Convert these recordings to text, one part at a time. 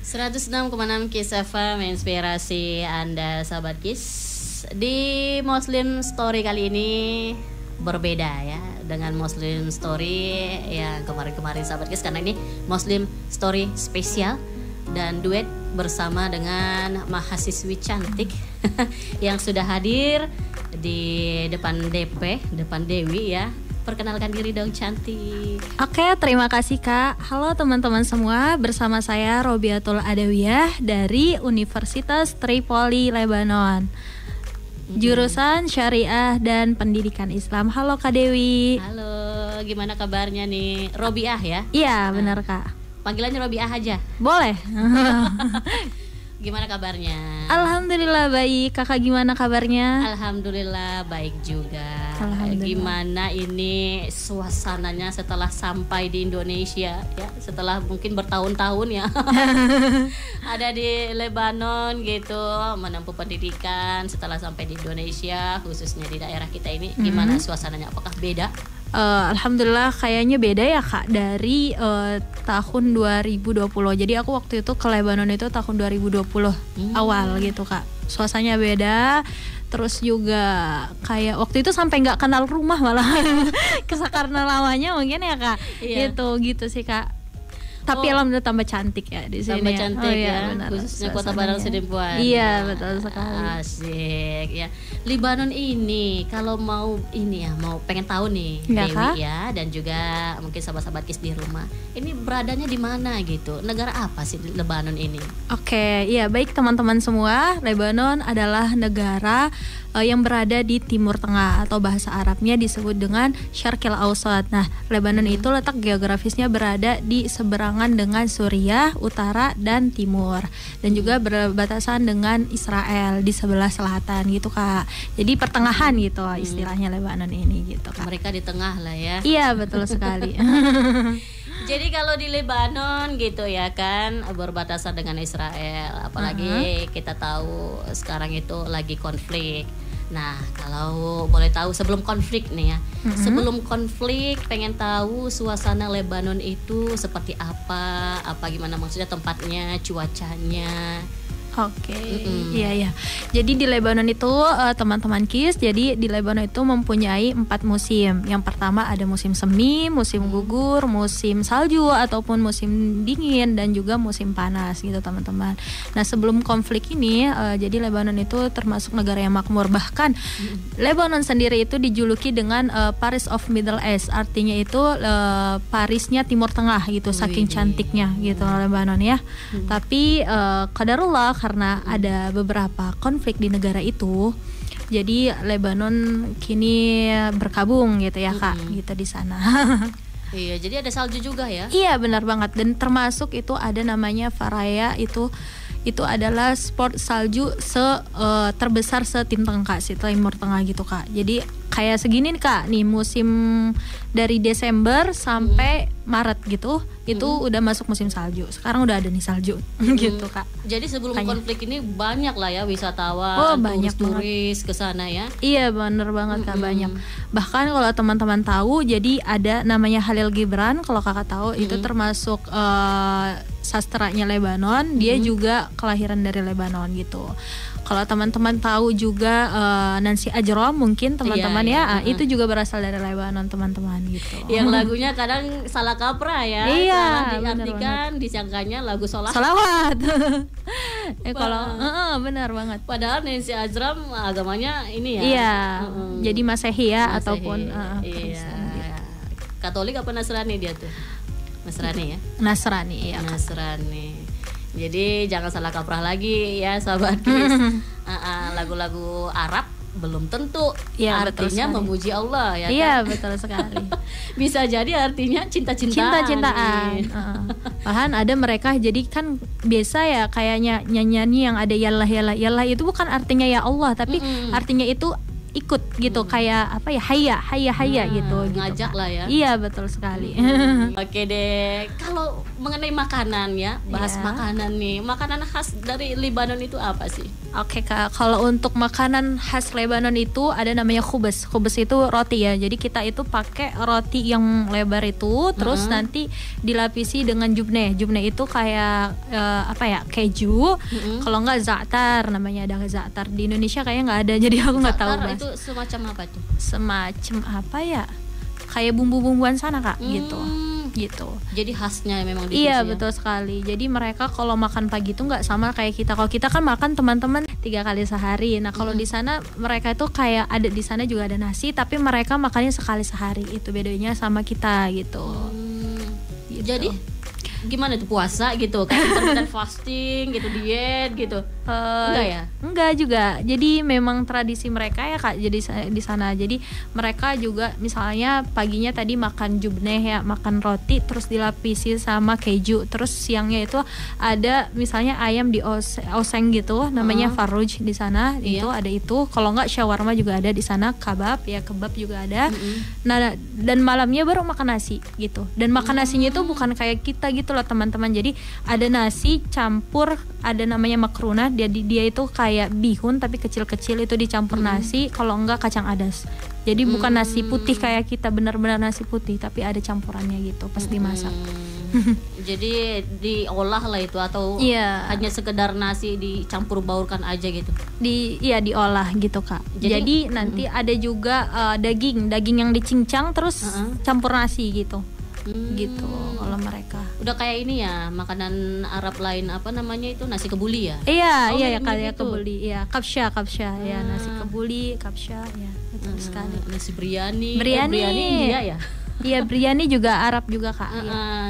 106,6 Kiss FM inspirasi Anda sahabat Kiss. Di Muslim Story kali ini berbeda ya dengan Muslim Story yang kemarin-kemarin sahabat Kiss, karena ini Muslim Story spesial dan duet bersama dengan mahasiswi cantik yang sudah hadir di depan Dewi ya. Perkenalkan diri dong, cantik. Oke, terima kasih Kak. Halo teman-teman semua, bersama saya Robiatul Adawiyah dari Universitas Tripoli, Lebanon. Jurusan Syariah dan Pendidikan Islam. Halo Kak Dewi. Halo, gimana kabarnya nih? Robiah ya? Iya, benar Kak. Panggilannya Robiah aja? Boleh. Gimana kabarnya? Alhamdulillah baik. Kakak gimana kabarnya? Alhamdulillah baik juga. Alhamdulillah. Gimana ini suasananya setelah sampai di Indonesia ya? Setelah mungkin bertahun-tahun ya ada di Lebanon gitu, menempuh pendidikan. Setelah sampai di Indonesia, khususnya di daerah kita ini, gimana suasananya? Apakah beda? Alhamdulillah kayaknya beda ya Kak dari tahun 2020. Jadi aku waktu itu ke Lebanon itu tahun 2020 awal gitu Kak. Suasananya beda. Terus juga kayak waktu itu sampai nggak kenal rumah malah karena lamanya mungkin ya Kak. Iya. Gitu sih Kak. Tapi alhamdulillah tambah cantik ya di sini. Tambah cantik ya, benar. khususnya Kota Barang Sidempuan. Iya, betul sekali. Asik ya. Libanon ini kalau mau ini ya, mau pengen tahu nih Ya, Dewi Kak? ya, dan juga mungkin sahabat-sahabat Kiss di rumah. Ini beradanya di mana gitu? Negara apa sih Lebanon ini? Oke, iya baik teman-teman semua. Lebanon adalah negara yang berada di Timur Tengah atau bahasa Arabnya disebut dengan Syarqil Awsat. Nah, Lebanon itu letak geografisnya berada di seberangan dengan Suriah, utara dan timur, dan juga berbatasan dengan Israel di sebelah selatan gitu Kak. Jadi pertengahan gitu istilahnya Lebanon ini gitu Kak. Mereka di tengah lah ya. Iya betul sekali. Jadi kalau di Lebanon gitu ya kan, berbatasan dengan Israel, apalagi kita tahu sekarang itu lagi konflik. Nah, kalau boleh tahu sebelum konflik nih ya, sebelum konflik pengen tahu suasana Lebanon itu seperti apa gimana maksudnya tempatnya, cuacanya. Oke, iya. Jadi di Lebanon itu teman-teman Kiss, jadi di Lebanon itu mempunyai 4 musim. Yang pertama ada musim semi, musim gugur, musim salju ataupun musim dingin, dan juga musim panas gitu teman-teman. Nah sebelum konflik ini, jadi Lebanon itu termasuk negara yang makmur. Bahkan Lebanon sendiri itu dijuluki dengan Paris of Middle East, artinya itu Parisnya Timur Tengah gitu, saking cantiknya gitu Lebanon ya. Tapi qadarullah karena ada beberapa konflik di negara itu, jadi Lebanon kini berkabung gitu ya Kak, gitu di sana. Iya, jadi ada salju juga ya? Iya benar banget, dan termasuk itu ada namanya Faraya, itu adalah sport salju terbesar setimur Kak, Timur Tengah gitu Kak. Jadi kayak segini nih Kak, nih musim dari Desember sampai Maret gitu, itu udah masuk musim salju. Sekarang udah ada nih salju gitu Kak. Jadi sebelum konflik ini banyak lah ya wisatawan, banyak turis ke sana ya. Iya bener banget Kak, banyak. Bahkan kalau teman-teman tahu, jadi ada namanya Khalil Gibran, kalau Kakak tahu itu termasuk sastranya Lebanon. Dia juga kelahiran dari Lebanon gitu. Kalau teman-teman tahu juga Nancy Ajram mungkin teman-teman itu juga berasal dari Lebanon teman-teman gitu. Yang lagunya kadang salah kaprah ya. Iya, salah diartikan, disangkanya lagu salawat. Kalau benar banget. Padahal Nancy Ajram agamanya ini ya. Iya. Jadi Masehi ya, Masehi, ataupun Kristen gitu. Katolik apa Nasrani dia tuh? Nasrani ya. Nasrani ya. Nasrani. Jadi jangan salah kaprah lagi ya sahabat Kiss. Lagu-lagu Arab belum tentu artinya memuji Allah ya kan? Iya betul sekali. Bisa jadi artinya cinta-cintaan. Bahkan ada mereka jadi kan biasa ya kayaknya nyanyi yang ada yallah itu bukan artinya ya Allah, tapi artinya itu ikut gitu, kayak apa ya, hayya gitu ngajak Kak. lah ya. Iya betul sekali. Oke deh, kalau mengenai makanan ya, bahas Iya. makanan nih, makanan khas dari Lebanon itu apa sih? Oke Kak, kalau untuk makanan khas Lebanon itu ada namanya khubes. Khubes itu roti ya. Jadi kita itu pakai roti yang lebar itu, terus nanti dilapisi dengan jubneh. Jubneh itu kayak apa ya, keju. Kalau nggak za'atar, namanya ada za'atar. Di Indonesia kayaknya nggak ada, jadi aku nggak tahu. Za'atar Mas. itu semacam apa tuh? Semacam apa ya? Kayak bumbu-bumbuan sana Kak, gitu. Jadi khasnya memang di Iya situ ya? betul sekali. Jadi mereka kalau makan pagi itu nggak sama kayak kita. Kalau kita kan makan teman-teman 3 kali sehari. Nah kalau di sana mereka itu kayak ada, di sana juga ada nasi, tapi mereka makannya sekali sehari. Itu bedanya sama kita gitu. Gitu. Jadi gimana tuh puasa gitu, kayak intermittent fasting gitu, diet gitu? Enggak ya? Enggak juga. Jadi memang tradisi mereka ya Kak. Jadi di sana. Jadi mereka juga misalnya paginya tadi makan jubneh ya, makan roti terus dilapisi sama keju. Terus siangnya itu ada misalnya ayam di oseng gitu, namanya farouj di sana. Itu ada itu. Kalau enggak shawarma juga ada di sana, kebab juga ada. Nah, dan malamnya baru makan nasi gitu. Dan makan nasinya itu bukan kayak kita gitu loh teman-teman. Jadi ada nasi campur, ada namanya makrunah. Dia itu kayak bihun tapi kecil-kecil, itu dicampur nasi, kalau enggak kacang adas. Jadi bukan nasi putih kayak kita, benar-benar nasi putih, tapi ada campurannya gitu pas dimasak. Jadi diolah lah itu, atau hanya sekedar nasi dicampur baurkan aja gitu? Diolah gitu Kak. Jadi nanti ada juga daging yang dicincang terus campur nasi gitu. Gitu kalau mereka. Udah kayak ini ya, makanan Arab lain, apa namanya itu, nasi kebuli ya? Iya ya kayak kebuli. Iya, kapsya ya, nasi kebuli, kapsya ya, betul sekali. Nasi biryani. Biryani India ya? Iya, biryani juga Arab juga Kak.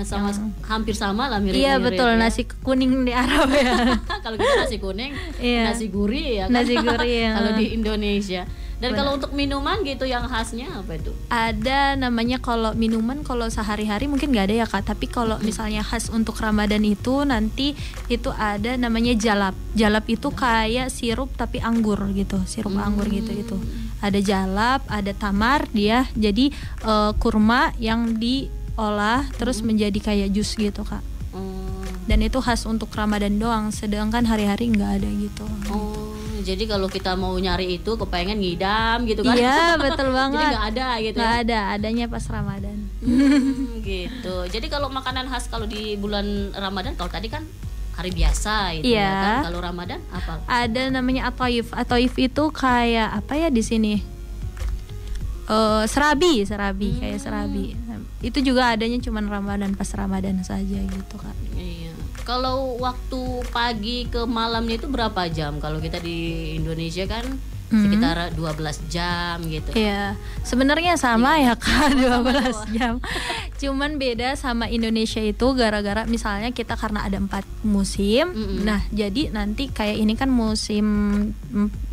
Sama hampir sama lah, mirip-mirip. Iya betul, ya. Nasi kuning di Arab ya. Kalau kita nasi kuning, nasi gurih ya kan? Nasi gurih. Kalau di Indonesia. Dan kalau untuk minuman gitu yang khasnya apa itu? Ada namanya, kalau minuman kalau sehari-hari mungkin nggak ada ya Kak, tapi kalau misalnya khas untuk Ramadan itu nanti itu ada namanya jalap. Jalap itu kayak sirup tapi anggur gitu, sirup anggur gitu itu. Ada jalap, ada tamar dia, jadi kurma yang diolah terus menjadi kayak jus gitu Kak. Dan itu khas untuk Ramadan doang, sedangkan hari-hari nggak ada gitu. Jadi kalau kita mau nyari itu kepengen ngidam gitu kan? Iya betul banget. Jadi nggak ada gitu. Nggak ada, adanya pas Ramadan. Gitu. Jadi kalau makanan khas kalau di bulan Ramadan, kalau tadi kan hari biasa itu ya kan? Kalau Ramadan apa? Ada namanya atoif. Atoif itu kayak apa ya di sini? Serabi kayak serabi. Itu juga adanya cuman Ramadan, pas Ramadan saja gitu Kak. Iya. Kalau waktu pagi ke malamnya itu berapa jam? Kalau kita di Indonesia kan sekitar 12 jam gitu. Iya, sebenarnya sama ya Kak, 12 jam. Cuman beda sama Indonesia itu gara-gara misalnya kita karena ada 4 musim. Nah, jadi nanti kayak ini kan musim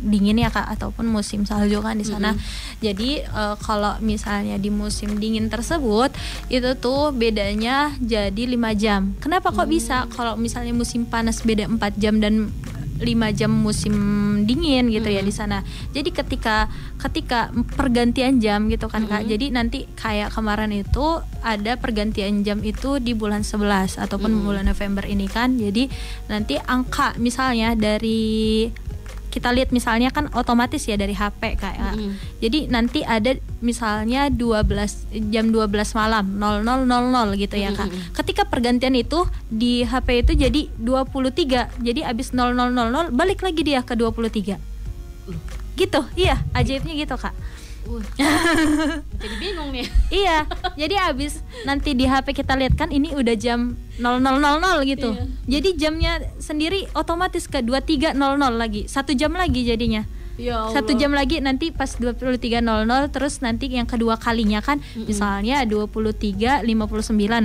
dingin ya Kak, ataupun musim salju kan di sana. Jadi kalau misalnya di musim dingin tersebut itu tuh bedanya jadi 5 jam. Kenapa kok bisa? Kalau misalnya musim panas beda 4 jam dan 5 jam musim dingin gitu ya di sana. Jadi ketika pergantian jam gitu kan Kak. Jadi nanti kayak kemarin itu ada pergantian jam itu di bulan 11 ataupun bulan November ini kan. Jadi nanti angka misalnya dari kita lihat misalnya kan otomatis ya dari HP kayak. Jadi nanti ada misalnya jam 12 malam 00.00 gitu ya Kak. Ketika pergantian itu di HP itu jadi 23. Jadi abis 00.00 balik lagi dia ke 23. Gitu. Iya, ajaibnya gitu Kak. Jadi bingung nih. Iya, jadi abis nanti di HP kita lihat kan ini udah jam 00.00 gitu. Jadi jamnya sendiri otomatis ke 23.00 lagi. 1 jam lagi jadinya. Ya Allah. 1 jam lagi nanti pas 23.00, terus nanti yang kedua kalinya kan misalnya 23.59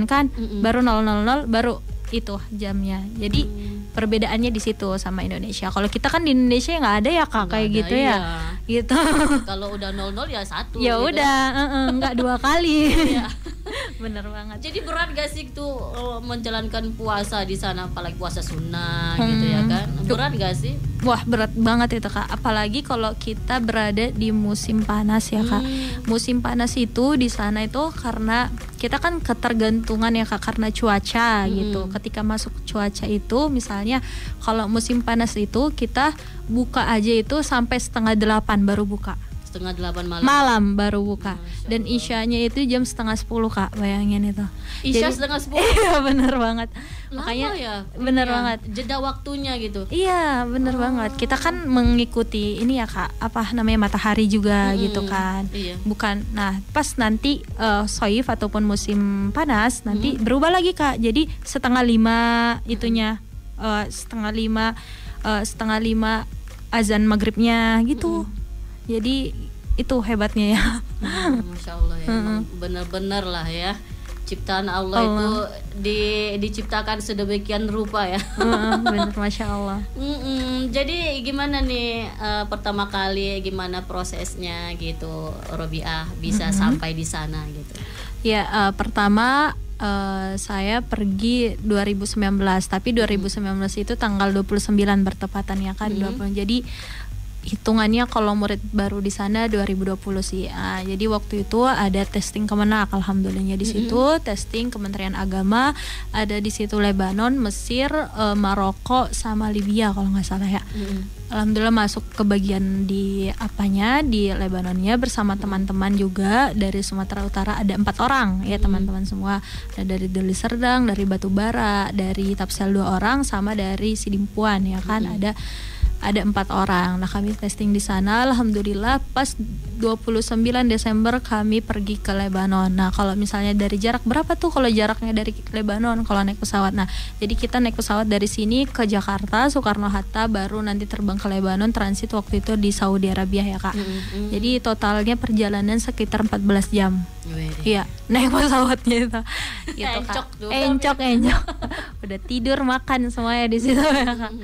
kan, baru 00.00 baru itu jamnya. Jadi perbedaannya di situ sama Indonesia. Kalau kita kan di Indonesia nggak ada ya Kak, kayak gitu ya. Gitu. Kalau udah 00 ya 1. Ya gitu. udah, nggak 2 kali. Bener banget. Jadi berat gak sih tuh menjalankan puasa di sana, apalagi puasa sunnah gitu ya kan? Berat gak sih? Wah, berat banget itu Kak. Apalagi kalau kita berada di musim panas ya Kak. Musim panas itu di sana itu karena kita kan ketergantungan ya Kak karena cuaca gitu. Ketika masuk cuaca itu misalnya kalau musim panas itu kita buka aja itu sampai 7:30 baru buka. 7:30 malam. Malam baru buka. Dan isyanya itu jam 9:30 Kak, bayangin itu. Isya 9:30. Iya bener banget. Makanya ya, bener banget. Jeda waktunya gitu. Iya bener banget. Kita kan mengikuti ini ya Kak, apa namanya matahari juga gitu kan. Iya. Bukan. Nah pas nanti soif ataupun musim panas nanti berubah lagi Kak. Jadi 4:30 itunya 4:30 azan maghribnya gitu. Jadi itu hebatnya ya. Masya Allah ya, emang bener-bener lah ya. Ciptaan Allah itu diciptakan sedemikian rupa ya. Bener, Masya Allah. Jadi gimana nih pertama kali gimana prosesnya gitu, Robiah bisa sampai di sana gitu? Ya pertama saya pergi 2019, tapi 2019 itu tanggal 29 bertepatan ya kan 20. Jadi hitungannya kalau murid baru di sana 2020 sih. Jadi waktu itu ada testing Kemenak, alhamdulillahnya di situ testing Kementerian Agama, ada di situ Lebanon, Mesir, Maroko sama Libya kalau nggak salah ya. Alhamdulillah masuk ke bagian di Lebanonnya bersama teman-teman juga dari Sumatera Utara, ada 4 orang ya teman-teman semua. Ada dari Deli Serdang, dari Batubara, dari Tapsel 2 orang, sama dari Sidimpuan ya kan. Ada 4 orang. Nah kami testing di sana. Alhamdulillah pas 29 Desember kami pergi ke Lebanon. Nah kalau misalnya dari jarak berapa tuh kalau jaraknya dari Lebanon kalau naik pesawat? Nah jadi kita naik pesawat dari sini ke Jakarta Soekarno Hatta, baru nanti terbang ke Lebanon, transit waktu itu di Saudi Arabia ya Kak. Jadi totalnya perjalanan sekitar 14 jam. Iya, naik pesawatnya itu. Gitu, Kak. Encok. Udah tidur makan semuanya di situ ya Kak.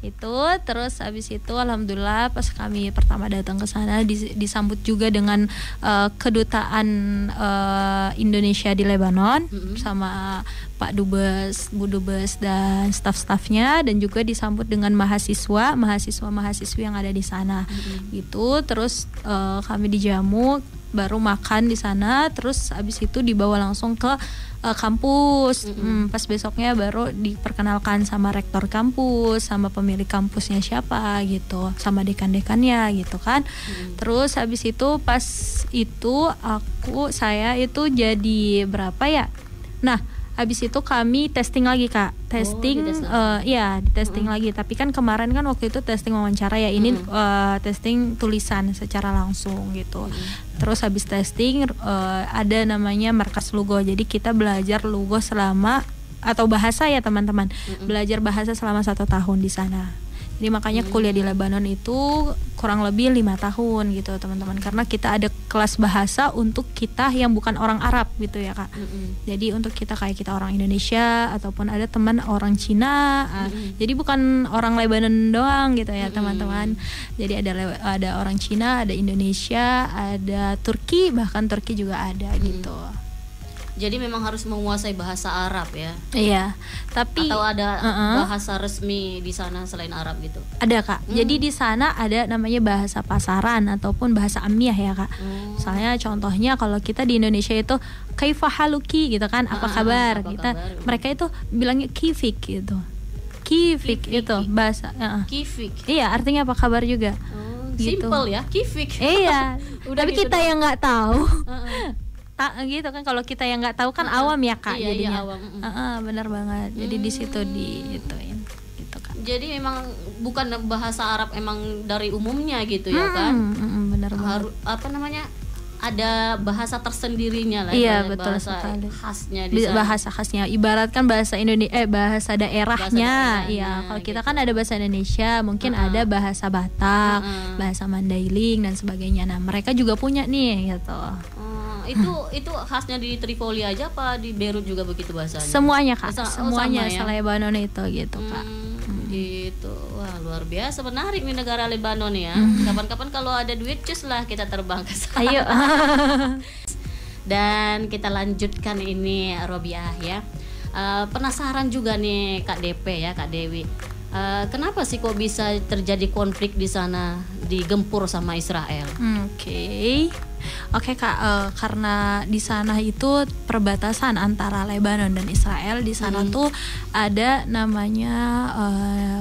Itu terus habis itu alhamdulillah pas kami pertama datang ke sana disambut juga dengan kedutaan Indonesia di Lebanon sama Pak Dubes, Bu Dubes dan staf-stafnya, dan juga disambut dengan mahasiswa-mahasiswi yang ada di sana. Gitu. Terus kami dijamu, baru makan di sana, terus habis itu dibawa langsung ke kampus. Pas besoknya baru diperkenalkan sama rektor kampus, sama pemilik kampusnya siapa gitu, sama dekan-dekannya gitu kan. Terus habis itu pas itu saya itu jadi berapa ya? Nah habis itu kami testing lagi Kak, testing testing lagi. Tapi kan kemarin kan waktu itu testing wawancara ya, ini testing tulisan secara langsung gitu. Terus habis testing ada namanya markas lugo. Jadi kita belajar lugo selama, atau bahasa ya teman-teman, belajar bahasa selama 1 tahun di sana. Jadi makanya kuliah di Lebanon itu kurang lebih 5 tahun gitu teman-teman, karena kita ada kelas bahasa untuk kita yang bukan orang Arab gitu ya Kak. Jadi untuk kita kayak kita orang Indonesia ataupun ada teman orang Cina, jadi bukan orang Lebanon doang gitu ya teman-teman. Jadi ada orang Cina, ada Indonesia, ada Turki, bahkan Turki juga ada gitu. Jadi memang harus menguasai bahasa Arab ya? Iya, tapi atau ada bahasa resmi di sana selain Arab gitu? Ada Kak. Jadi di sana ada namanya bahasa pasaran ataupun bahasa amiyah ya Kak. Misalnya contohnya kalau kita di Indonesia itu kaifa haluki gitu kan, apa kabar? Mereka itu bilangnya kifik gitu. Kifik itu bahasa. Kifik. Iya, artinya apa kabar juga. Gitu. Simple ya, kifik. Iya. Tapi kita yang nggak tahu. Gitu kan, kalau kita yang nggak tahu kan awam ya Kak, jadinya. Awam. Benar banget. Jadi di situ diituin gitu kan. Jadi memang bukan bahasa Arab emang dari umumnya gitu ya kan? Benar banget. Apa namanya? Ada bahasa tersendirinya lah. Iya betul bahasa sekali. Khasnya di sana. Bahasa khasnya. Ibaratkan bahasa bahasa daerahnya. Iya. Kalau kita kan ada bahasa Indonesia, mungkin ada bahasa Batak, bahasa Mandailing dan sebagainya. Nah mereka juga punya nih gitu. Itu khasnya di Tripoli aja apa di Beirut juga begitu bahasanya? Semuanya Kak, semuanya sama, ya? Lebanon itu gitu Kak. Gitu. Wah luar biasa, menarik nih negara Lebanon ya. Kapan-kapan kalau ada duit cus lah kita terbang ke sana. Ayo. Dan kita lanjutkan ini Robiah ya. Penasaran juga nih Kak DP ya, Kak Dewi. Kenapa sih kok bisa terjadi konflik di sana, digempur sama Israel? Oke Kak, karena di sana itu perbatasan antara Lebanon dan Israel. Di sana tuh ada namanya,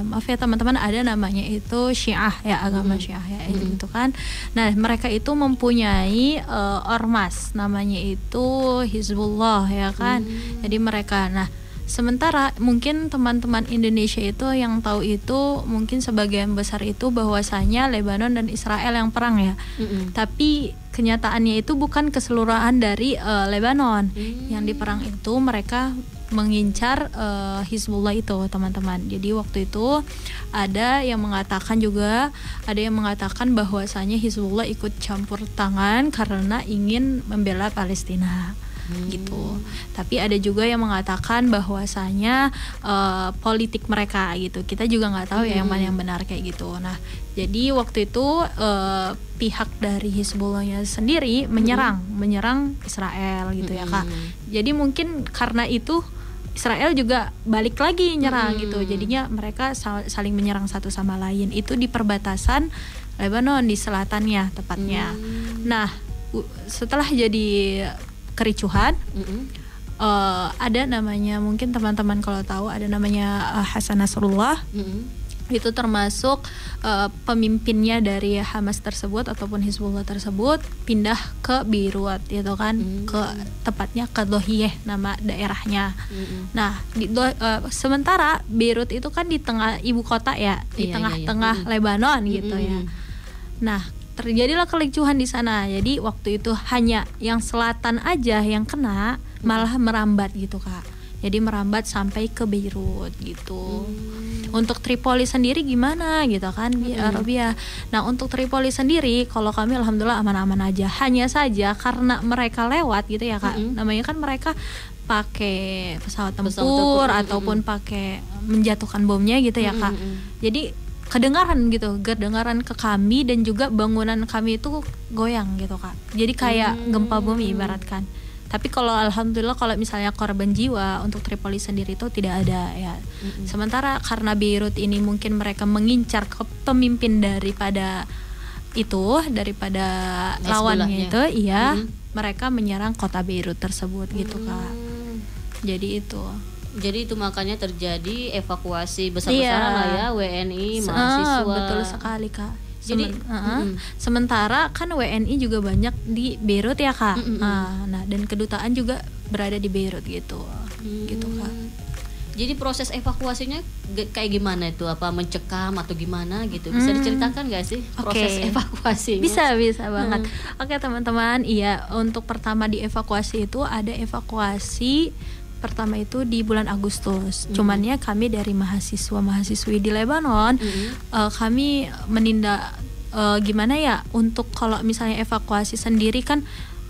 maaf ya teman-teman, ada namanya itu Syiah ya, agama Syiah ya, gitu kan. Nah mereka itu mempunyai ormas, namanya itu Hizbullah ya kan. Jadi mereka, nah sementara mungkin teman-teman Indonesia itu yang tahu itu mungkin sebagian besar itu bahwasanya Lebanon dan Israel yang perang ya. Tapi kenyataannya itu bukan keseluruhan dari Lebanon. Yang diperang itu mereka mengincar Hizbullah itu teman-teman. Jadi waktu itu ada yang mengatakan juga, ada yang mengatakan bahwasanya Hizbullah ikut campur tangan karena ingin membela Palestina. Gitu. Tapi ada juga yang mengatakan bahwasanya politik mereka gitu. Kita juga nggak tahu ya yang mana yang benar kayak gitu. Nah, jadi waktu itu pihak dari Hizbullahnya sendiri menyerang Israel gitu ya Kak. Jadi mungkin karena itu Israel juga balik lagi nyerang gitu. Jadinya mereka saling menyerang satu sama lain. Itu di perbatasan Lebanon, di selatannya tepatnya. Nah, setelah jadi kericuhan, ada namanya, mungkin teman-teman kalau tahu ada namanya Hasan Nasrullah. Itu termasuk pemimpinnya dari Hamas tersebut ataupun Hizbullah tersebut pindah ke Beirut gitu kan, ke tepatnya ke Dohiyeh nama daerahnya. Nah sementara Beirut itu kan di tengah ibu kota ya, di tengah-tengah Lebanon gitu ya. Nah terjadilah kericuhan di sana. Jadi waktu itu hanya yang selatan aja yang kena, malah merambat gitu Kak. Jadi merambat sampai ke Beirut gitu. Untuk Tripoli sendiri gimana gitu kan, Robiah. Nah untuk Tripoli sendiri, kalau kami alhamdulillah aman-aman aja. Hanya saja karena mereka lewat gitu ya Kak. Namanya kan mereka pakai pesawat tempur ataupun pakai menjatuhkan bomnya gitu ya Kak. Jadi kedengaran ke kami, dan juga bangunan kami itu goyang gitu Kak. Jadi kayak gempa bumi ibaratkan. Tapi kalau alhamdulillah kalau misalnya korban jiwa untuk Tripoli sendiri itu tidak ada ya. Sementara karena Beirut ini mungkin mereka mengincar ke pemimpin daripada lawannya itu, mereka menyerang kota Beirut tersebut gitu Kak. Jadi itu makanya terjadi evakuasi besar-besaran lah ya, WNI, mahasiswa. Betul sekali Kak. Jadi sementara kan WNI juga banyak di Beirut ya Kak. Nah dan kedutaan juga berada di Beirut gitu, gitu Kak. Jadi proses evakuasinya kayak gimana itu? Apa mencekam atau gimana gitu? Bisa diceritakan nggak sih proses evakuasinya? Bisa banget. Oke teman-teman, iya, untuk pertama dievakuasi itu ada evakuasi pertama itu di bulan Agustus. Cuman ya kami dari mahasiswi di Lebanon, kami menindak gimana ya, untuk kalau misalnya evakuasi sendiri kan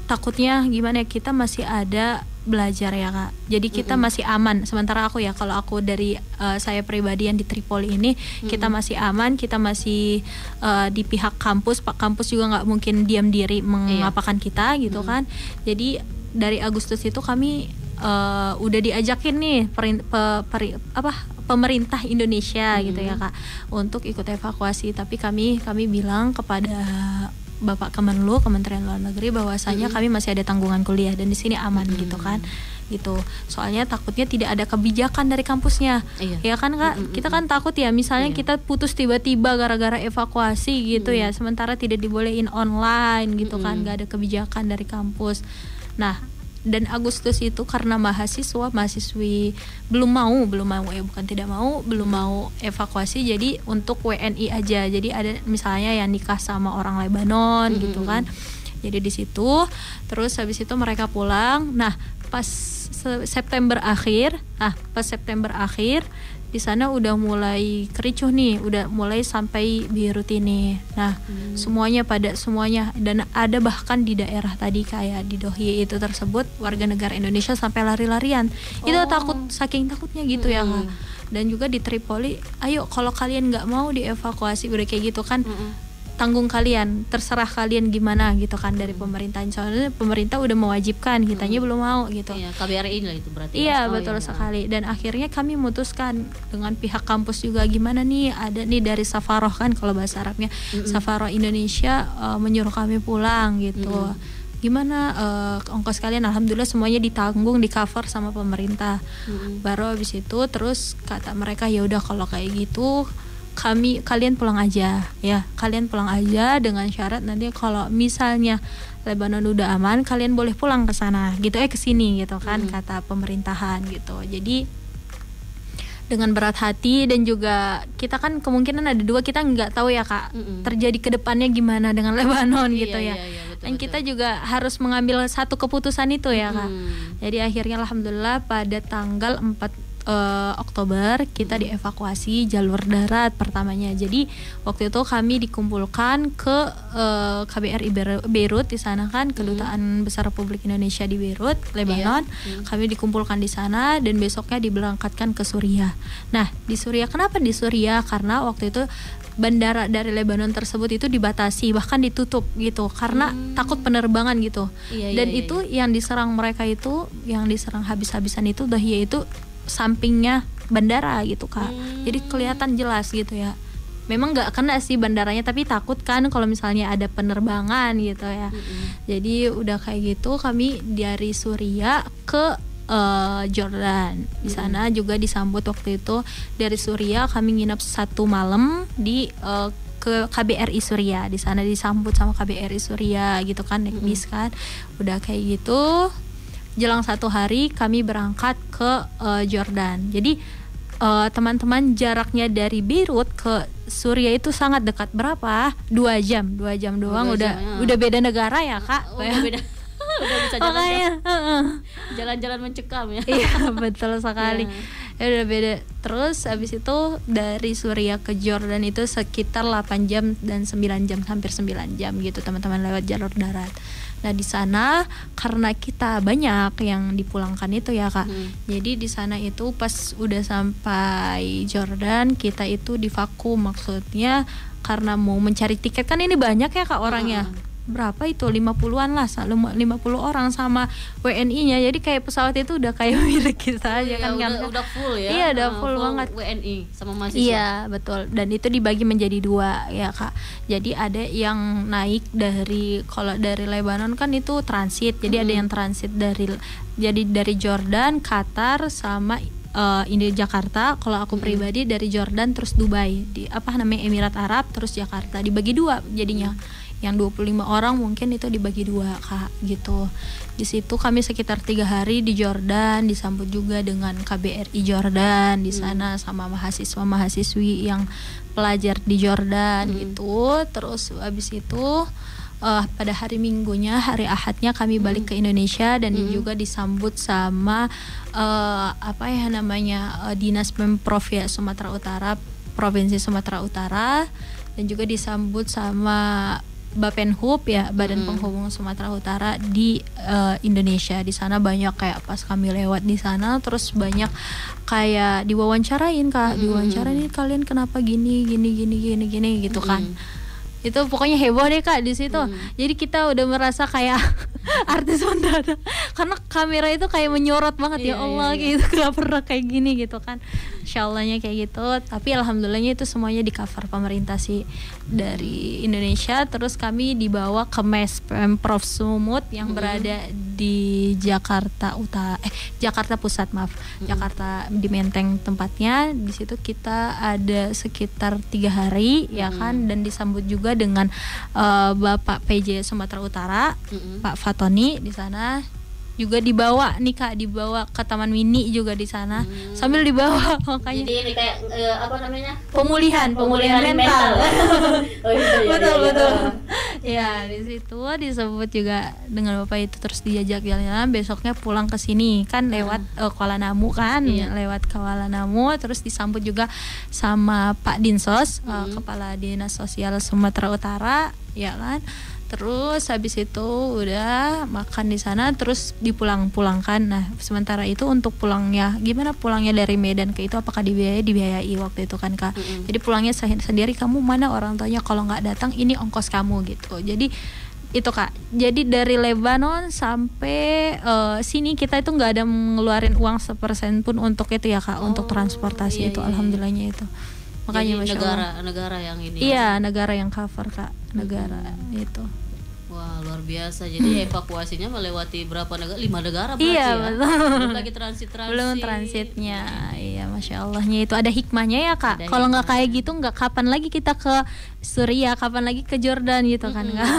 takutnya gimana ya, kita masih ada belajar ya Kak. Jadi kita masih aman. Sementara aku ya, kalau aku dari saya pribadi yang di Tripoli ini, kita masih aman, kita masih di pihak kampus. Pak kampus juga nggak mungkin diam diri mengapakan kita gitu kan. Jadi dari Agustus itu kami udah diajakin nih pemerintah Indonesia gitu ya Kak, untuk ikut evakuasi. Tapi kami bilang kepada Bapak Kemenlu, Kementerian Luar Negeri, bahwasanya kami masih ada tanggungan kuliah dan di sini aman gitu kan. Gitu. Soalnya takutnya tidak ada kebijakan dari kampusnya. Ya kan Kak, kita kan takut ya misalnya kita putus tiba-tiba gara-gara evakuasi gitu ya. Sementara tidak dibolehin online gitu kan, gak ada kebijakan dari kampus. Nah, dan Agustus itu karena mahasiswi belum mau evakuasi, jadi untuk WNI aja. Jadi ada misalnya yang nikah sama orang Lebanon gitu kan. Jadi di situ, terus habis itu mereka pulang. Nah, pas September akhir di sana udah mulai kericuh nih, udah mulai sampai Beirut ini. Nah, semuanya dan ada bahkan di daerah tadi kayak di Dohiyeh itu tersebut warga negara Indonesia sampai lari-larian. Itu saking takutnya gitu ya Kak. Dan juga di Tripoli, ayo kalau kalian nggak mau dievakuasi udah kayak gitu kan. tanggung kalian, terserah kalian gimana gitu kan dari pemerintahan, soalnya pemerintah udah mewajibkan, kitanya belum mau gitu. Iya, KBRI lah itu berarti. Iya, betul sekali. Dan akhirnya kami memutuskan dengan pihak kampus juga, gimana nih, ada nih dari Safaroh kan kalau bahasa Arabnya, Safaroh Indonesia menyuruh kami pulang gitu. Gimana ongkos kalian? Alhamdulillah semuanya ditanggung, di cover sama pemerintah. Baru habis itu terus kata mereka, ya udah kalau kayak gitu kalian pulang aja ya, kalian pulang aja dengan syarat nanti kalau misalnya Lebanon udah aman kalian boleh pulang ke sana gitu, ke sini gitu kan, kata pemerintahan gitu. Jadi dengan berat hati, dan juga kita kan kemungkinan ada dua, kita nggak tahu ya Kak terjadi ke depannya gimana dengan Lebanon gitu ya. Betul, dan kita juga harus mengambil satu keputusan itu ya Kak. Jadi akhirnya alhamdulillah pada tanggal 4 Oktober kita dievakuasi jalur darat pertamanya. Jadi waktu itu kami dikumpulkan ke KBRI Beirut di sana kan, Kedutaan Besar Republik Indonesia di Beirut, Lebanon. Kami dikumpulkan di sana dan besoknya diberangkatkan ke Suriah. Nah, di Suriah, kenapa di Suriah? Karena waktu itu bandara dari Lebanon tersebut itu dibatasi, bahkan ditutup gitu karena takut penerbangan gitu. Dan itu yang diserang mereka itu, yang diserang habis-habisan itu Dahiyah itu sampingnya bandara gitu Kak. Jadi kelihatan jelas gitu ya. Memang nggak kena sih bandaranya, tapi takut kan kalau misalnya ada penerbangan gitu ya. Jadi udah kayak gitu kami dari Suriah ke Jordan. Di sana juga disambut waktu itu dari Suriah, kami nginep 1 malam di ke KBRI Suriah. Di sana disambut sama KBRI Suriah gitu kan, naik bis kan. Udah kayak gitu jelang 1 hari kami berangkat ke Jordan. Jadi teman-teman, jaraknya dari Beirut ke Suriah itu sangat dekat. Berapa? 2 jam doang. Udah beda negara ya Kak. Udah beda. Udah bisa jalan-jalan mencekam ya. Iya, betul sekali. Ya udah beda. Terus habis itu dari Suriah ke Jordan itu sekitar 8 jam dan 9 jam, hampir 9 jam gitu teman-teman, lewat jalur darat. Nah di sana karena kita banyak yang dipulangkan itu ya Kak. Jadi di sana itu pas udah sampai Jordan kita itu divakum, maksudnya karena mau mencari tiket kan ini banyak ya Kak orangnya. Berapa itu 50-an lah, 50 orang sama WNI-nya. Jadi kayak pesawat itu udah kayak milik kita aja kan. Udah full ya. Iya, udah full banget. WNI sama mahasiswa. Iya, betul. Dan itu dibagi menjadi 2 ya Kak. Jadi ada yang naik dari, kalau dari Lebanon kan itu transit. Jadi ada yang transit dari Jordan, Qatar sama ini Jakarta. Kalau aku pribadi dari Jordan terus Dubai, di Emirat Arab terus Jakarta, dibagi 2 jadinya. Yang 25 orang mungkin itu dibagi 2 Kak gitu. Di situ kami sekitar 3 hari di Jordan, disambut juga dengan KBRI Jordan di sana sama mahasiswa-mahasiswi yang pelajar di Jordan gitu. Terus habis itu pada hari Minggunya, hari Ahadnya kami balik ke Indonesia dan juga disambut sama Dinas Pemprov ya Sumatera Utara, Provinsi Sumatera Utara, dan juga disambut sama Bapenhub ya, Badan Penghubung Sumatera Utara di Indonesia. Di sana banyak kayak pas kami lewat di sana terus banyak kayak diwawancarain Kak, nih kalian kenapa gini gitu kan. Itu pokoknya heboh deh Kak di situ. Jadi kita udah merasa kayak artis mendadak karena kamera itu kayak menyorot banget ya Allah gitu, gak pernah kayak gini gitu kan. Insyallahnya kayak gitu. Tapi alhamdulillahnya itu semuanya di cover pemerintah sih dari Indonesia. Terus kami dibawa ke Mes Pemprov Sumut yang berada di Jakarta Pusat Jakarta di Menteng tempatnya. Di situ kita ada sekitar 3 hari ya kan, dan disambut juga dengan Bapak PJ Sumatera Utara, Pak Fatoni di sana. Juga dibawa nih Kak, dibawa ke Taman Mini juga di sana, sambil dibawa makanya. Jadi ini kayak pemulihan mental. Betul. Ya di situ disebut juga dengan Bapak itu, terus diajak jalan-jalan, besoknya pulang ke sini kan lewat Kuala Namu kan, lewat Kuala Namu, terus disambut juga sama Pak Dinsos, Kepala Dinas Sosial Sumatera Utara ya kan. Terus habis itu udah makan di sana, terus dipulangkan. Nah sementara itu untuk pulangnya, gimana pulangnya dari Medan ke itu, apakah dibiayai waktu itu kan Kak. Jadi pulangnya sendiri, kamu mana orang tuanya, kalau nggak datang ini ongkos kamu gitu. Jadi itu Kak, jadi dari Lebanon sampai sini kita itu nggak ada ngeluarin uang 1% pun untuk itu ya Kak, untuk transportasi itu. Alhamdulillahnya itu. Makanya jadi negara yang ini. Iya, negara yang cover Kak, negara itu. Wah luar biasa. Jadi evakuasinya melewati berapa negara? 5 negara berarti iya, ya. Betul. Belum lagi transit. Belum transitnya. Iya, masya Allahnya itu ada hikmahnya ya Kak. Kalau nggak kayak gitu, nggak kapan lagi kita ke Suriah, kapan lagi ke Jordan gitu kan Kak.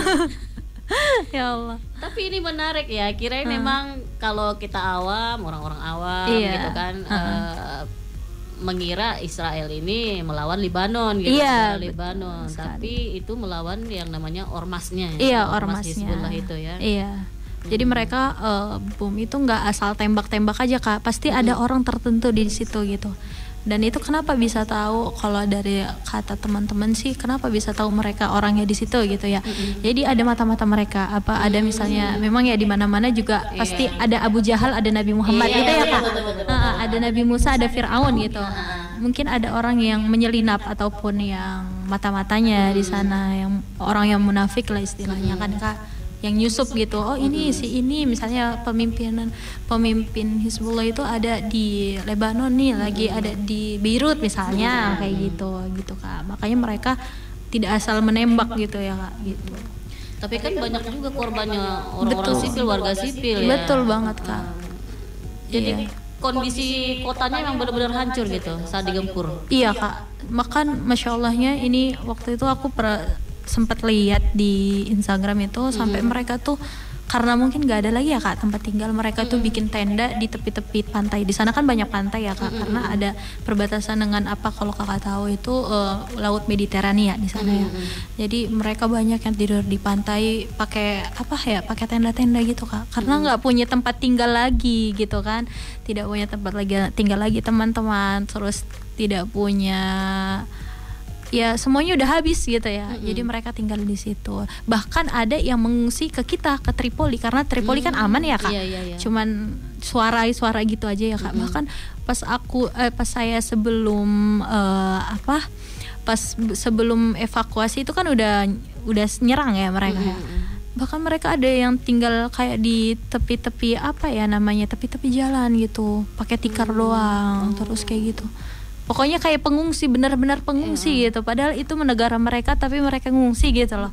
Ya Allah. Tapi ini menarik ya. Kirain memang kalau kita awam, orang-orang awam gitu kan. Mengira Israel ini melawan Libanon gitu, Libanon, tapi itu melawan yang namanya ormasnya. Iya, ormasnya. Hizbullah itu ya. Iya. Jadi mereka bom itu nggak asal tembak-tembak aja Kak, pasti ada orang tertentu di situ gitu. Dan itu kenapa bisa tahu, kalau dari kata teman-teman sih, kenapa bisa tahu mereka orangnya di situ gitu ya. Jadi ada mata-mata mereka, apa ada misalnya, memang ya di mana-mana juga pasti ada Abu Jahal, ada Nabi Muhammad gitu ya Kak. Ada Nabi Musa, ada Fir'aun gitu. Mungkin ada orang yang menyelinap ataupun yang mata-matanya di sana, yang orang yang munafik lah istilahnya kan Kak, yang nyusup gitu. Oh ini si ini misalnya pemimpin Hizbullah itu ada di Lebanon nih, lagi ada di Beirut misalnya, kayak gitu Kak. Makanya mereka tidak asal menembak gitu ya Kak gitu. Tapi kan banyak juga korbannya orang-orang sipil, warga sipil ya. Betul banget Kak. Jadi kondisi kotanya memang benar-benar hancur gitu saat digempur. Iya Kak. Makan masya Allahnya ini waktu itu aku sempat lihat di Instagram itu sampai mereka tuh, karena mungkin nggak ada lagi ya Kak tempat tinggal, mereka tuh bikin tenda di tepi-tepi pantai. Di sana kan banyak pantai ya Kak, karena ada perbatasan dengan apa, kalau Kakak tahu itu laut Mediterania di sana ya. Jadi mereka banyak yang tidur di pantai pakai pakai tenda-tenda gitu Kak, karena nggak punya tempat tinggal lagi gitu kan, tidak punya tempat tinggal lagi teman-teman, terus tidak punya, ya semuanya udah habis gitu ya. Jadi mereka tinggal di situ. Bahkan ada yang mengungsi ke Tripoli, karena Tripoli kan aman ya Kak. Cuman suara gitu aja ya Kak. Bahkan pas saya sebelum sebelum evakuasi itu kan udah nyerang ya mereka ya. Bahkan mereka ada yang tinggal kayak di tepi-tepi tepi-tepi jalan gitu, pakai tikar doang, terus kayak gitu. Pokoknya kayak pengungsi, benar-benar pengungsi gitu. Padahal itu negara mereka, tapi mereka ngungsi gitu loh.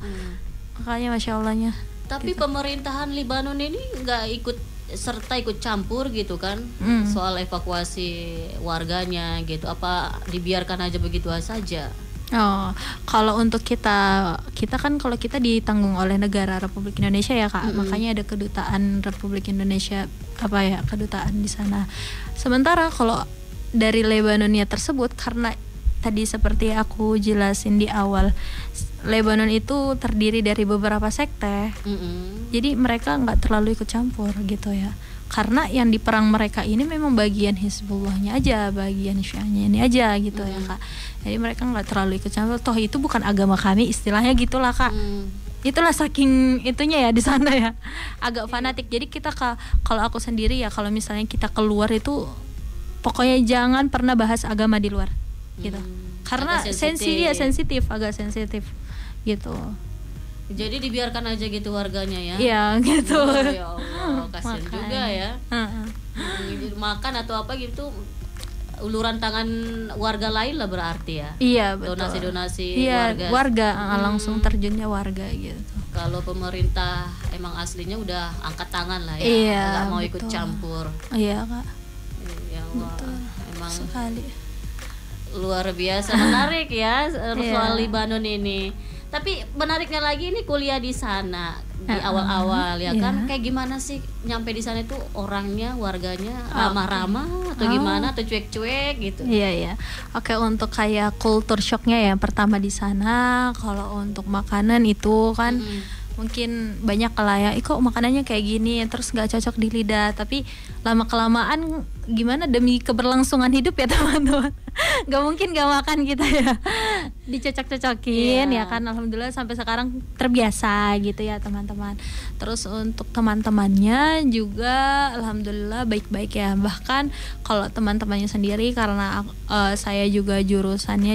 Makanya masya Allahnya. Tapi gitu. Pemerintahan Libanon ini nggak ikut campur gitu kan, soal evakuasi warganya gitu. Apa dibiarkan aja begitu saja? Oh, kalau untuk kita kan kalau kita ditanggung oleh negara Republik Indonesia ya Kak. Makanya ada kedutaan Republik Indonesia kedutaan di sana. Sementara kalau dari Lebanonnya tersebut, karena tadi seperti aku jelasin di awal, Lebanon itu terdiri dari beberapa sekte. Jadi mereka nggak terlalu ikut campur gitu ya, karena yang diperang mereka ini memang bagian Hizbullahnya aja, bagian Syiahnya ini aja gitu ya Kak. Jadi mereka nggak terlalu ikut campur, toh itu bukan agama kami istilahnya gitulah Kak. Itulah saking itunya ya di sana ya, agak fanatik. Jadi kita kalau aku sendiri ya, kalau misalnya kita keluar itu pokoknya jangan pernah bahas agama di luar gitu. Karena agak sensitif gitu. Jadi dibiarkan aja gitu warganya ya. Iya gitu. Ya Allah, kasihan juga ya. Makan atau apa gitu, uluran tangan warga lain lah berarti ya. Iya betul. Donasi-donasi warga langsung terjunnya warga gitu. Kalau pemerintah emang aslinya udah angkat tangan lah ya, nggak mau ikut campur. Iya Kak. Betul. Emang sekali luar biasa menarik ya soal Libanon ini. Tapi menariknya lagi ini kuliah di sana di awal-awal ya kan, kayak gimana sih nyampe di sana itu, orangnya, warganya ramah-ramah atau gimana, atau cuek-cuek gitu? Iya. Oke, untuk kayak culture shocknya ya pertama di sana, kalau untuk makanan itu kan mungkin banyak lah ya, kok makanannya kayak gini, terus nggak cocok di lidah. Tapi lama kelamaan gimana demi keberlangsungan hidup ya teman-teman. Gak mungkin gak makan kita ya, dicocok-cocokin ya kan. Alhamdulillah sampai sekarang terbiasa gitu ya teman-teman. Terus untuk teman-temannya juga alhamdulillah baik-baik ya. Bahkan kalau teman-temannya sendiri, karena saya juga jurusan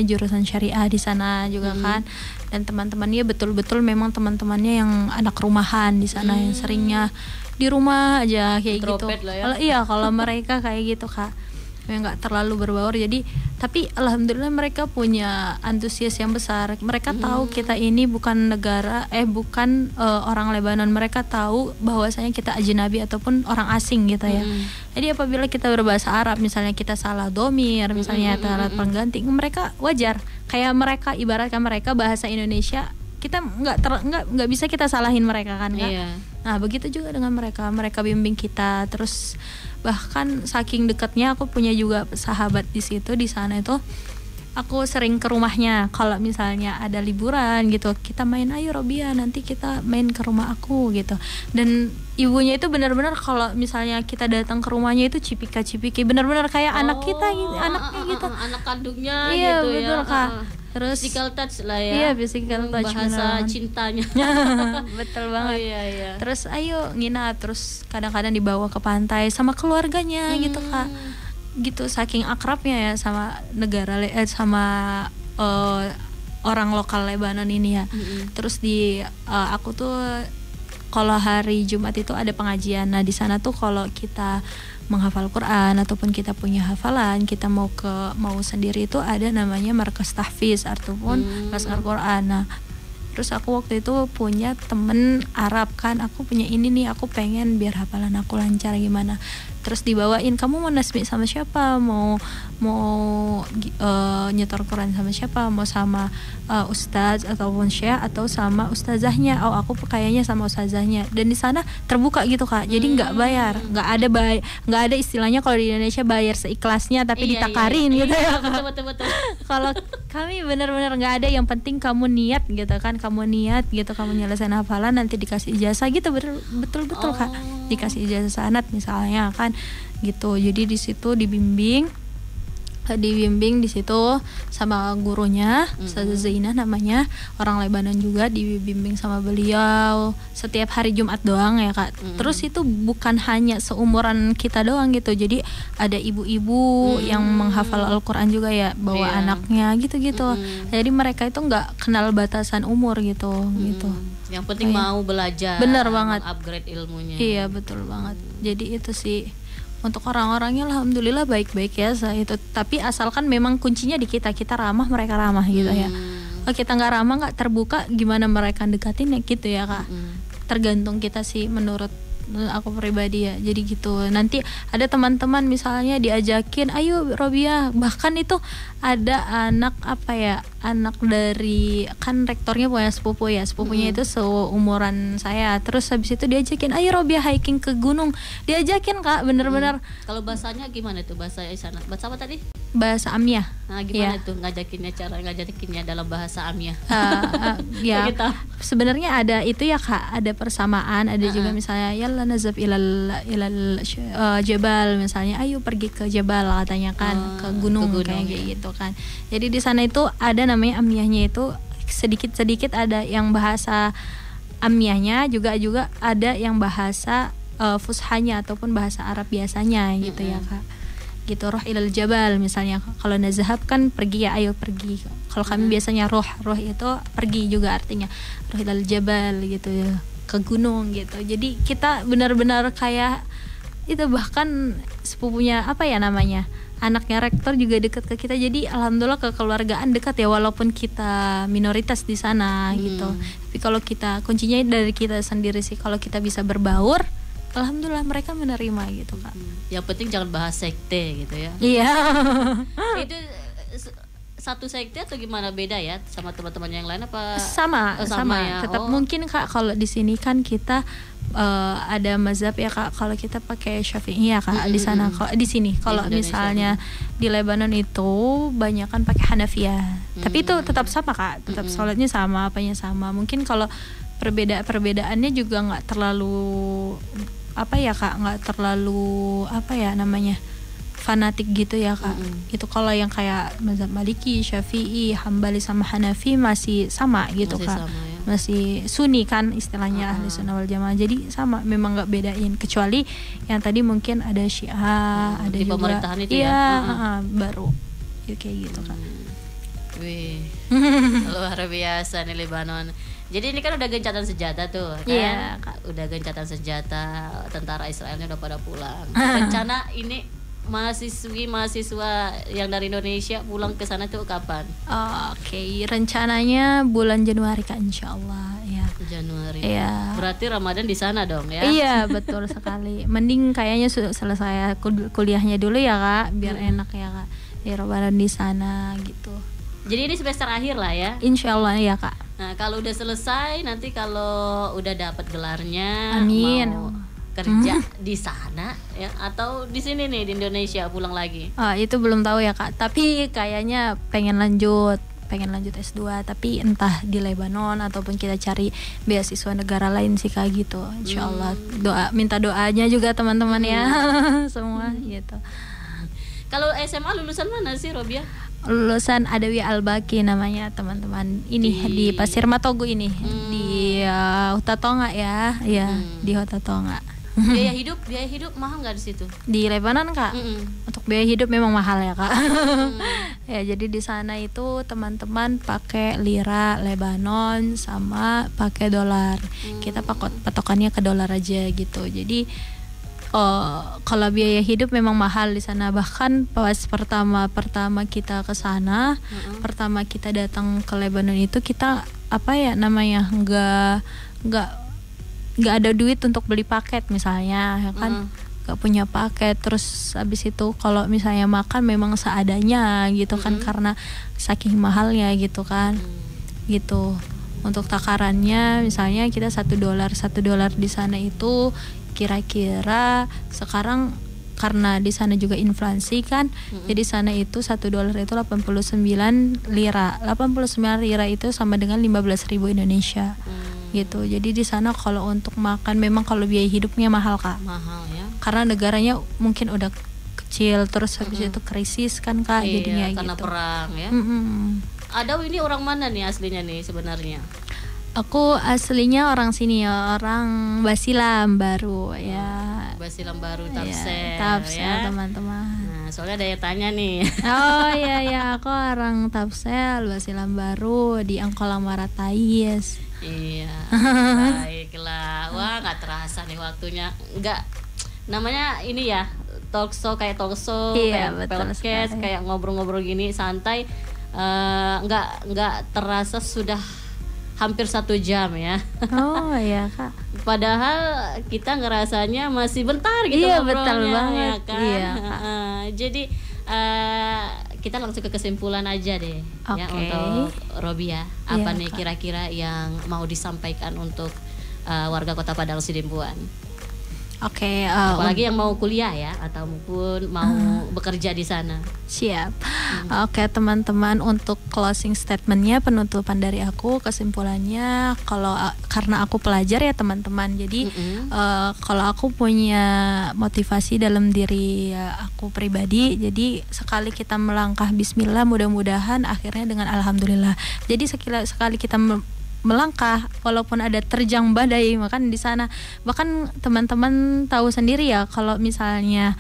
syariah di sana juga kan, dan teman-temannya betul-betul memang teman-temannya yang anak rumahan di sana, yang seringnya di rumah aja kayak Introvert gitu. lah ya. Kalau mereka kayak gitu Kak, yang nggak terlalu berbaur. Jadi tapi alhamdulillah mereka punya antusias yang besar. Mereka tahu kita ini bukan orang Lebanon. Mereka tahu bahwasanya kita ajnabi ataupun orang asing gitu ya. Jadi apabila kita berbahasa Arab, misalnya kita salah domir, misalnya salah pengganti, mereka wajar. Kayak mereka, ibaratkan mereka bahasa Indonesia, kita nggak bisa kita salahin mereka kan Kak. Nah begitu juga dengan mereka bimbing kita. Terus bahkan saking dekatnya aku punya juga sahabat di sana itu, aku sering ke rumahnya kalau misalnya ada liburan gitu, kita main, ayo Robia nanti kita main ke rumah aku gitu. Dan ibunya itu benar-benar kalau misalnya kita datang ke rumahnya itu cipika-cipiki, benar-benar kayak anak kita gitu, anaknya gitu, anak kandungnya iya, gitu betul, ya. Kak. Terus physical touch lah ya. Iya, physical touch, bahasa beneran. cintanya. Betul banget. Iya. Terus ayo nginap, terus kadang-kadang dibawa ke pantai sama keluarganya gitu Kak. Gitu saking akrabnya ya sama orang lokal Lebanon ini ya. Terus aku tuh kalau hari Jumat itu ada pengajian. Nah di sana tuh kalau kita menghafal Quran ataupun kita punya hafalan, kita mau sendiri itu ada namanya markas tahfiz ataupun markas Quran. Nah terus aku waktu itu punya temen Arab kan, aku punya ini nih, aku pengen biar hafalan aku lancar gimana. Terus dibawain, kamu mau nasmi sama siapa, mau nyetor Quran sama siapa, mau sama ustaz ataupun syekh atau sama ustazahnya. Oh aku kayaknya sama ustazahnya. Dan di sana terbuka gitu Kak, jadi nggak bayar, nggak ada istilahnya kalau di Indonesia bayar seikhlasnya tapi ditakarin gitu ya Kak. Betul. Kalau kami benar-benar nggak ada, yang penting kamu niat gitu kan, kamu nyelesain hafalan nanti dikasih ijazah gitu, betul Kak, dikasih ijazah sanad misalnya kan gitu. Jadi di situ dibimbing di situ sama gurunya, Ustazah Zainah namanya, orang Lebanon juga, dibimbing sama beliau setiap hari Jumat doang ya Kak. Terus itu bukan hanya seumuran kita doang gitu, jadi ada ibu-ibu yang menghafal Al-Quran juga ya, bawa anaknya gitu-gitu. Jadi mereka itu nggak kenal batasan umur gitu. Yang penting mau belajar, bener banget, upgrade ilmunya. Iya betul banget. Jadi itu sih untuk orang-orangnya alhamdulillah baik-baik ya itu. Tapi asalkan memang kuncinya di kita ramah, mereka ramah gitu ya. Kalau kita nggak ramah, nggak terbuka, gimana mereka dekatin ya gitu ya Kak. Tergantung kita sih menurut aku pribadi ya. Jadi gitu. Nanti ada teman-teman misalnya diajakin, ayo Robia, bahkan itu ada anak anak dari, kan rektornya punya sepupunya itu seumuran saya. Terus habis itu diajakin, ayo Robia hiking ke gunung, diajakin Kak, bener-bener. Kalau bahasanya gimana tuh, bahasa sana? Bahasa apa tadi? Bahasa Amiyah. Nah gimana tuh ngajakinnya dalam bahasa Amiyah? Ya sebenarnya ada itu ya Kak, ada persamaan, ada juga misalnya yalla nazab ilal jabal, misalnya ayo pergi ke jabal katanya kan, ke gunung kayak gitu kan. Jadi di sana itu ada namanya Amiyahnya, itu sedikit ada yang bahasa Amiyahnya, juga ada yang bahasa fushanya ataupun bahasa Arab biasanya gitu ya Kak. Gitu, roh ilal jabal misalnya. Kalau nazhab kan pergi ya, ayo pergi. Kalau kami biasanya roh itu pergi juga artinya, roh ilal jabal gitu ya, ke gunung gitu. Jadi kita benar-benar kayak itu, bahkan sepupunya anaknya rektor juga dekat ke kita. Jadi alhamdulillah kekeluargaan dekat ya, walaupun kita minoritas di sana gitu. Tapi kalau kita, kuncinya dari kita sendiri sih, kalau kita bisa berbaur, alhamdulillah mereka menerima gitu Kak. Yang penting jangan bahas sekte gitu ya. Iya. Itu satu sekte atau gimana, beda ya sama teman-teman yang lain apa? Sama ya. Tetap mungkin Kak, kalau di sini kan kita ada mazhab ya Kak. Kalau kita pakai Syafi'i ya Kak di sana. Kalau di sini, kalau misalnya di Lebanon itu banyak kan pakai Hanafiyah. Tapi itu tetap sama Kak, tetap sholatnya sama, apanya sama. Mungkin kalau perbedaannya juga nggak terlalu nggak terlalu fanatik gitu ya Kak. Itu kalau yang kayak mazhab Maliki, Syafi'i, Hambali sama Hanafi masih sama gitu Masih Kak. sama ya. Masih Sunni kan istilahnya ahli sunnah wal jamaah. Jadi sama, memang nggak bedain, kecuali yang tadi mungkin ada Syiah, ada di juga pemerintahan itu iya, ya. baru ya, kayak gitu Kak. Wih, luar biasa nih Lebanon. Jadi ini kan udah gencatan senjata tuh kan. Iya, Kak. Udah gencatan senjata, tentara Israelnya udah pada pulang. Rencana ini mahasiswa yang dari Indonesia pulang ke sana tuh kapan? Oke, rencananya bulan Januari Kak, insya Allah ya. Januari. Iya. Berarti Ramadan di sana dong ya? Iya, betul sekali. Mending kayaknya selesai kuliahnya dulu ya Kak, biar enak ya Kak. Ya Ramadan di sana gitu. Jadi ini semester akhir lah ya. Insya Allah ya Kak. Nah, kalau udah selesai nanti kalau udah dapat gelarnya, Amin. mau kerja di sana ya atau di sini nih di Indonesia pulang lagi? Itu belum tahu ya Kak. Tapi kayaknya pengen lanjut S2, tapi entah di Lebanon ataupun kita cari beasiswa negara lain sih Kak gitu. Insya Allah minta doanya juga teman-teman ya semua gitu. Kalau SMA lulusan mana sih Robiah? Lulusan Adawi Al-Baki namanya teman-teman. Ini di Pasir Matogu ini di Huta Tonga ya, di Huta Tonga. Biaya hidup mahal nggak di situ? Di Lebanon Kak. Untuk biaya hidup memang mahal ya Kak. Ya jadi di sana itu teman-teman pakai lira Lebanon sama pakai dolar. Kita patokannya ke dolar aja gitu. Jadi kalau biaya hidup memang mahal di sana. Bahkan pas pertama kita ke sana, pertama kita datang ke Lebanon itu kita nggak ada duit untuk beli paket misalnya ya kan, nggak punya paket. Terus habis itu kalau misalnya makan memang seadanya gitu kan, karena saking mahalnya gitu kan. Gitu. Untuk takarannya misalnya kita $1 di sana itu kira-kira sekarang karena di sana juga inflasi kan, jadi sana itu $1 itu 89 lira. 89 lira itu sama dengan 15.000 Indonesia. Gitu. Jadi di sana kalau untuk makan memang kalau biaya hidupnya mahal Kak. Mahal ya. Karena negaranya mungkin udah kecil, terus habis itu krisis kan Kak, jadinya karena gitu. perang ya. Ada ini orang mana nih aslinya nih sebenarnya? Aku aslinya orang sini ya, orang Basilam baru ya. Basilam baru Tapsel Tapsel ya. Teman-teman. Nah, soalnya ada yang tanya nih. Oh iya, aku orang Tapsel Basilam baru di Angkola Maratais. Iya. Baiklah. Wah, nggak terasa nih waktunya. Nggak, namanya ini ya talk show, kayak Iya, kayak podcast, kayak ngobrol-ngobrol gini santai. Nggak terasa sudah hampir 1 jam ya. Oh iya Kak. Padahal kita ngerasanya masih bentar gitu Iya, ngobrolnya, betul banget. ya kan? Iya, Jadi kita langsung ke kesimpulan aja deh ya Oke. untuk Robiah. Apa Iya, nih Kak. kira-kira yang mau disampaikan untuk warga Kota Padang Sidimpuan? Oke, Apalagi yang mau kuliah ya ataupun mau bekerja di sana. siap. Oke teman-teman, untuk closing statementnya, penutupan dari aku, kesimpulannya karena aku pelajar ya teman-teman. Jadi kalau aku punya motivasi dalam diri aku pribadi, jadi sekali kita melangkah Bismillah, mudah-mudahan akhirnya dengan Alhamdulillah. Jadi sekali kita melangkah walaupun ada terjang badai, makan di sana. Bahkan teman-teman tahu sendiri ya kalau misalnya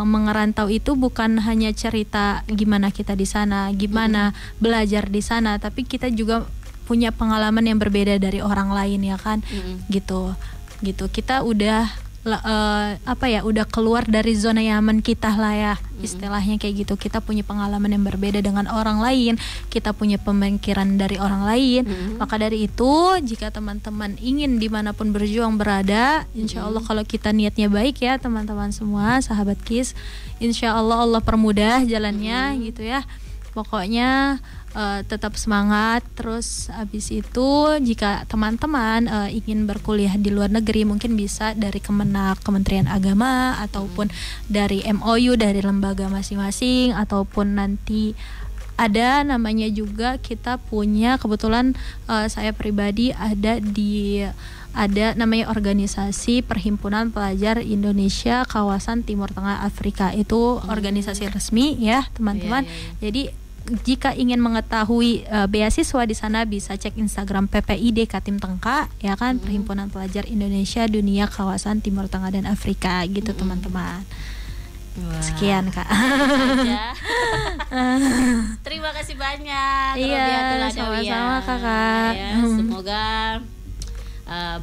mengerantau itu bukan hanya cerita gimana kita di sana, gimana belajar di sana, tapi kita juga punya pengalaman yang berbeda dari orang lain ya kan. Gitu kita udah udah keluar dari zona nyaman kita lah ya, istilahnya kayak gitu. Kita punya pengalaman yang berbeda dengan orang lain, kita punya pemikiran dari orang lain. Maka dari itu, jika teman-teman ingin dimanapun berjuang berada, insya Allah kalau kita niatnya baik ya teman-teman semua, sahabat KIS, insya Allah Allah permudah jalannya gitu ya. Pokoknya tetap semangat. Terus habis itu jika teman-teman ingin berkuliah di luar negeri, mungkin bisa dari Kementerian Agama ataupun dari MOU dari lembaga masing-masing, ataupun nanti ada namanya juga, kita punya kebetulan saya pribadi ada namanya organisasi Perhimpunan Pelajar Indonesia Kawasan Timur Tengah Afrika. Itu organisasi resmi ya teman-teman. Jadi jika ingin mengetahui beasiswa di sana bisa cek Instagram PPID Katim Tengka ya kan, Perhimpunan Pelajar Indonesia Dunia Kawasan Timur Tengah dan Afrika gitu teman-teman. Wah. Sekian Kak. Terima kasih banyak. Iya, sama-sama Kakak. Ya, semoga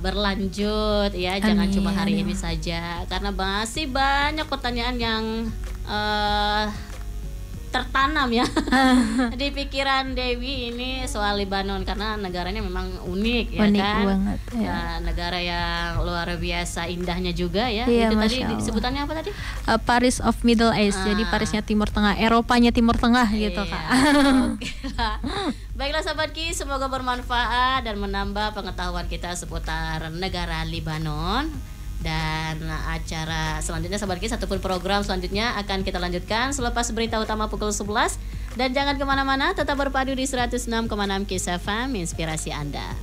berlanjut ya. Jangan cuma hari ini saja, karena masih banyak pertanyaan yang tertanam ya di pikiran Dewi ini soal Lebanon, karena negaranya memang unik ya, unik kan banget, ya. Negara yang luar biasa indahnya juga ya. Iya, itu tadi Masya Allah. sebutannya apa tadi? Paris of Middle East, jadi Parisnya Timur Tengah, Eropanya Timur Tengah gitu Kak. Oke lah. Baiklah sahabat KIS, semoga bermanfaat dan menambah pengetahuan kita seputar negara Lebanon. Dan acara selanjutnya sahabat KIS ataupun program selanjutnya akan kita lanjutkan selepas berita utama pukul 11. Dan jangan kemana-mana, tetap berpadu di 106,6 KIS FM, inspirasi Anda.